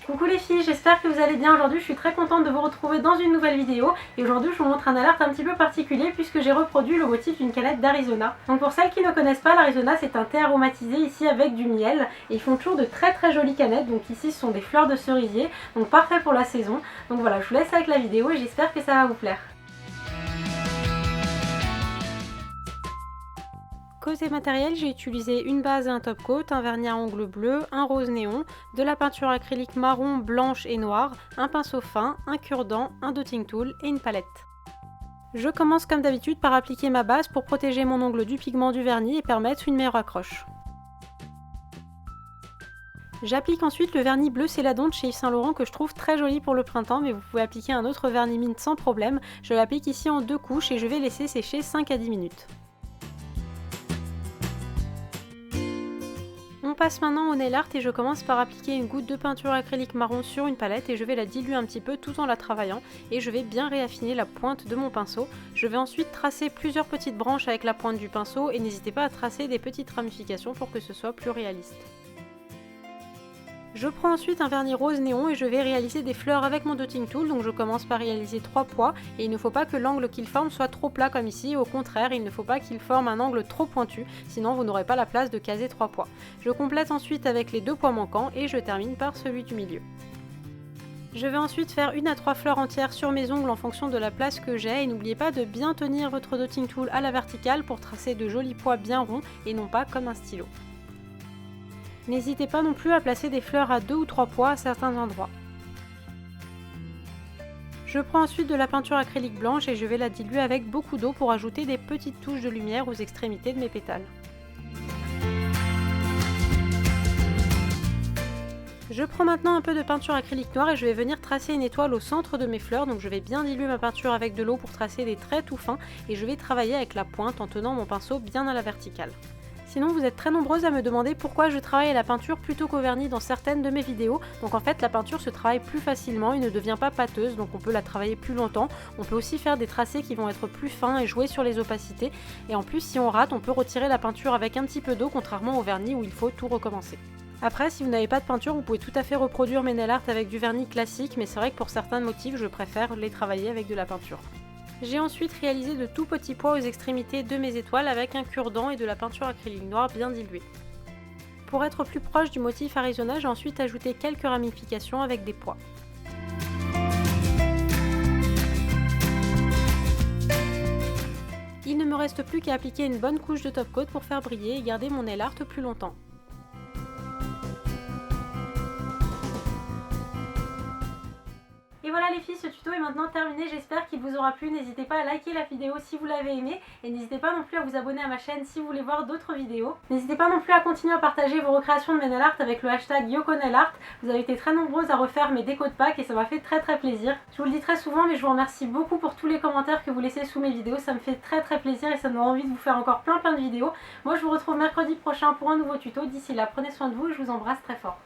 Coucou les filles, j'espère que vous allez bien. Aujourd'hui je suis très contente de vous retrouver dans une nouvelle vidéo et aujourd'hui je vous montre un alert un petit peu particulier puisque j'ai reproduit le motif d'une canette d'Arizona. Donc pour celles qui ne connaissent pas, l'Arizona c'est un thé aromatisé ici avec du miel et ils font toujours de très jolies canettes. Donc ici ce sont des fleurs de cerisier, donc parfait pour la saison. Donc voilà, je vous laisse avec la vidéo et j'espère que ça va vous plaire. Côté matériel, j'ai utilisé une base et un top coat, un vernis à ongles bleu, un rose néon, de la peinture acrylique marron, blanche et noire, un pinceau fin, un cure-dent, un dotting tool et une palette. Je commence comme d'habitude par appliquer ma base pour protéger mon ongle du pigment du vernis et permettre une meilleure accroche. J'applique ensuite le vernis bleu Céladon de chez Yves Saint Laurent que je trouve très joli pour le printemps, mais vous pouvez appliquer un autre vernis mine sans problème. Je l'applique ici en 2 couches et je vais laisser sécher 5 à 10 minutes. On passe maintenant au nail art et je commence par appliquer une goutte de peinture acrylique marron sur une palette et je vais la diluer un petit peu tout en la travaillant et je vais bien réaffiner la pointe de mon pinceau. Je vais ensuite tracer plusieurs petites branches avec la pointe du pinceau et n'hésitez pas à tracer des petites ramifications pour que ce soit plus réaliste. Je prends ensuite un vernis rose néon et je vais réaliser des fleurs avec mon dotting tool, donc je commence par réaliser 3 pois et il ne faut pas que l'angle qu'il forme soit trop plat comme ici, au contraire il ne faut pas qu'il forme un angle trop pointu, sinon vous n'aurez pas la place de caser 3 pois. Je complète ensuite avec les 2 pois manquants et je termine par celui du milieu. Je vais ensuite faire 1 à 3 fleurs entières sur mes ongles en fonction de la place que j'ai et n'oubliez pas de bien tenir votre dotting tool à la verticale pour tracer de jolis pois bien ronds et non pas comme un stylo. N'hésitez pas non plus à placer des fleurs à 2 ou 3 pois à certains endroits. Je prends ensuite de la peinture acrylique blanche et je vais la diluer avec beaucoup d'eau pour ajouter des petites touches de lumière aux extrémités de mes pétales. Je prends maintenant un peu de peinture acrylique noire et je vais venir tracer une étoile au centre de mes fleurs, donc je vais bien diluer ma peinture avec de l'eau pour tracer des traits tout fins et je vais travailler avec la pointe en tenant mon pinceau bien à la verticale. Sinon vous êtes très nombreuses à me demander pourquoi je travaille à la peinture plutôt qu'au vernis dans certaines de mes vidéos. Donc en fait la peinture se travaille plus facilement et ne devient pas pâteuse, donc on peut la travailler plus longtemps. On peut aussi faire des tracés qui vont être plus fins et jouer sur les opacités. Et en plus si on rate, on peut retirer la peinture avec un petit peu d'eau contrairement au vernis où il faut tout recommencer. Après si vous n'avez pas de peinture, vous pouvez tout à fait reproduire mes nail art avec du vernis classique, mais c'est vrai que pour certains motifs je préfère les travailler avec de la peinture. J'ai ensuite réalisé de tout petits pois aux extrémités de mes étoiles avec un cure-dent et de la peinture acrylique noire bien diluée. Pour être plus proche du motif Arizona, j'ai ensuite ajouté quelques ramifications avec des pois. Il ne me reste plus qu'à appliquer une bonne couche de top coat pour faire briller et garder mon nail art plus longtemps. Et voilà les filles, ce tuto est maintenant terminé, j'espère qu'il vous aura plu. N'hésitez pas à liker la vidéo si vous l'avez aimé et n'hésitez pas non plus à vous abonner à ma chaîne si vous voulez voir d'autres vidéos. N'hésitez pas non plus à continuer à partager vos recréations de mes nail art avec le hashtag YokoNailArt. Vous avez été très nombreuses à refaire mes décos de Pâques et ça m'a fait très plaisir. Je vous le dis très souvent mais je vous remercie beaucoup pour tous les commentaires que vous laissez sous mes vidéos, ça me fait très plaisir et ça me donne envie de vous faire encore plein de vidéos. Moi je vous retrouve mercredi prochain pour un nouveau tuto, d'ici là prenez soin de vous et je vous embrasse très fort.